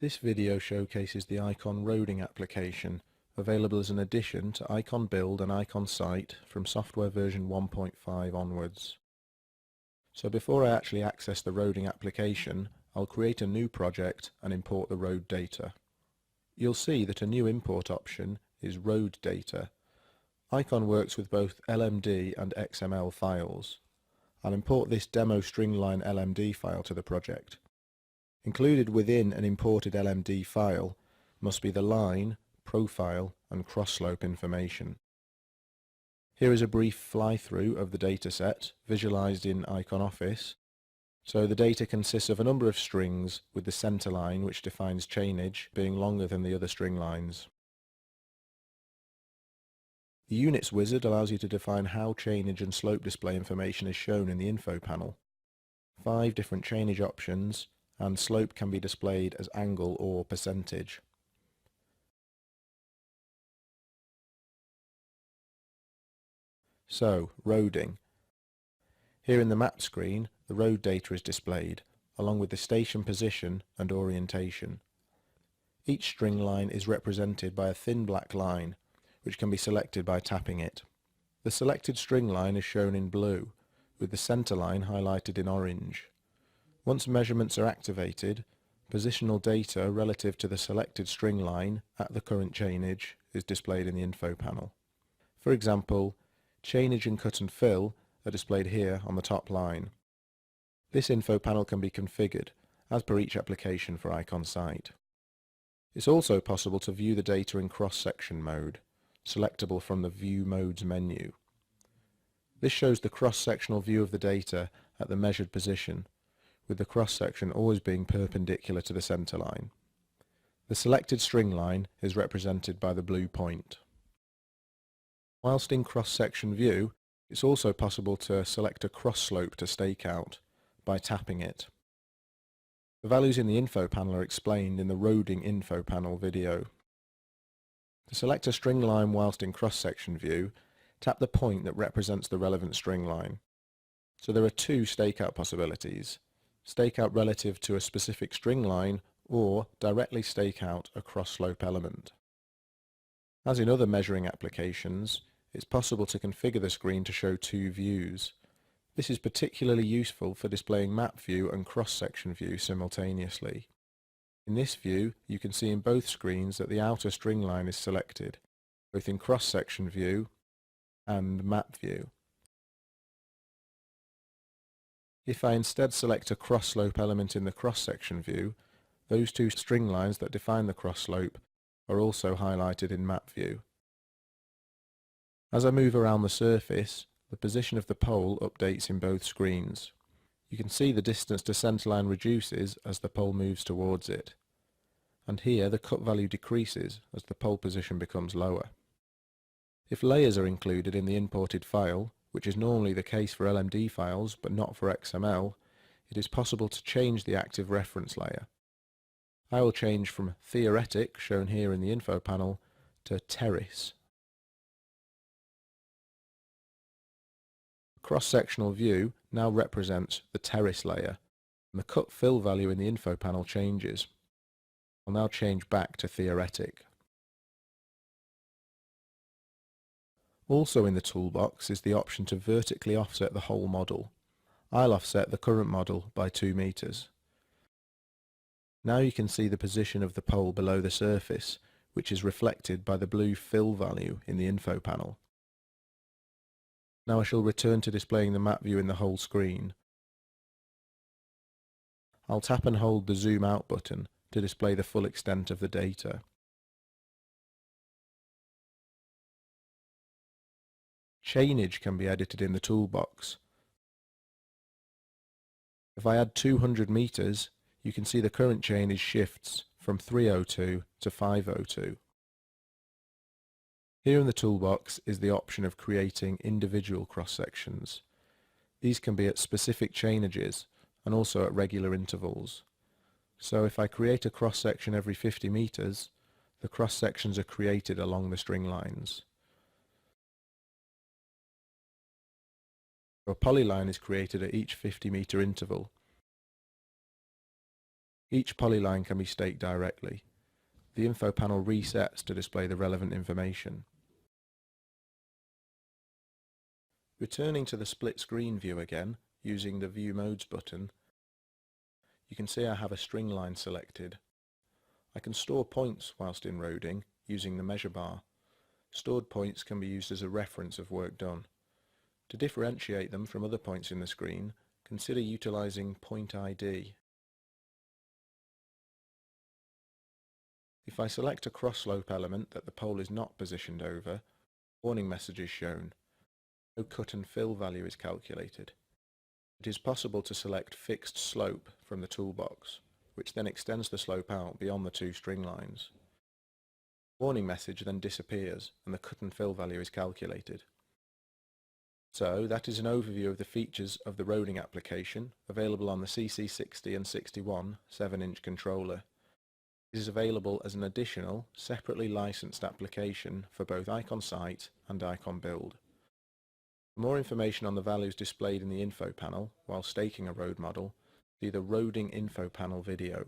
This video showcases the Icon Roading application, available as an addition to Icon Build and Icon Site from software version 1.5 onwards. So before I actually access the roading application, I'll create a new project and import the road data. You'll see that a new import option is Road Data. Icon works with both LMD and XML files. I'll import this demo stringline LMD file to the project. Included within an imported LMD file must be the line, profile and cross-slope information. Here is a brief fly-through of the dataset visualized in Icon Office. So the data consists of a number of strings, with the center line, which defines chainage, being longer than the other string lines. The Units wizard allows you to define how chainage and slope display information is shown in the info panel. 5 different chainage options, and slope can be displayed as angle or percentage. So, roading. Here in the map screen, the road data is displayed, along with the station position and orientation. Each string line is represented by a thin black line, which can be selected by tapping it. The selected string line is shown in blue, with the center line highlighted in orange. Once measurements are activated, positional data relative to the selected string line at the current chainage is displayed in the info panel. For example, chainage and cut and fill are displayed here on the top line. This info panel can be configured as per each application for Icon Site. It's also possible to view the data in cross-section mode, selectable from the View Modes menu. This shows the cross-sectional view of the data at the measured position, with the cross-section always being perpendicular to the center line. The selected string line is represented by the blue point. Whilst in cross-section view, it's also possible to select a cross-slope to stake out by tapping it. The values in the info panel are explained in the Roading info panel video. To select a string line whilst in cross-section view, tap the point that represents the relevant string line. So there are 2 stakeout possibilities: stakeout relative to a specific string line, or directly stake out a cross-slope element. As in other measuring applications, it's possible to configure the screen to show 2 views. This is particularly useful for displaying map view and cross-section view simultaneously. In this view, you can see in both screens that the outer string line is selected, both in cross-section view and map view. If I instead select a cross-slope element in the cross-section view, those 2 string lines that define the cross-slope are also highlighted in map view. As I move around the surface, the position of the pole updates in both screens. You can see the distance to centerline reduces as the pole moves towards it. And here the cut value decreases as the pole position becomes lower. If layers are included in the imported file, which is normally the case for LMD files but not for XML, it is possible to change the active reference layer. I will change from Theoretic, shown here in the info panel, to Terrace. The cross-sectional view now represents the terrace layer, and the cut fill value in the info panel changes. I'll now change back to Theoretic. Also in the toolbox is the option to vertically offset the whole model. I'll offset the current model by 2 meters. Now you can see the position of the pole below the surface, which is reflected by the blue fill value in the info panel. Now I shall return to displaying the map view in the whole screen. I'll tap and hold the Zoom Out button to display the full extent of the data. Chainage can be edited in the toolbox. If I add 200 meters, you can see the current chainage shifts from 302 to 502. Here in the toolbox is the option of creating individual cross-sections. These can be at specific chainages and also at regular intervals. So if I create a cross-section every 50 meters, the cross-sections are created along the string lines. A polyline is created at each 50-meter interval. Each polyline can be staked directly. The info panel resets to display the relevant information. Returning to the split screen view again, using the View Modes button, you can see I have a string line selected. I can store points whilst in roading using the measure bar. Stored points can be used as a reference of work done. To differentiate them from other points in the screen, consider utilising Point ID. If I select a cross-slope element that the pole is not positioned over, a warning message is shown. No cut and fill value is calculated. It is possible to select Fixed Slope from the toolbox, which then extends the slope out beyond the two string lines. The warning message then disappears and the cut and fill value is calculated. So that is an overview of the features of the roading application available on the CC60 and 61 7-inch controller. It is available as an additional, separately licensed application for both Icon Sight and Icon Build. For more information on the values displayed in the info panel while staking a road model, see the Roading Info Panel video.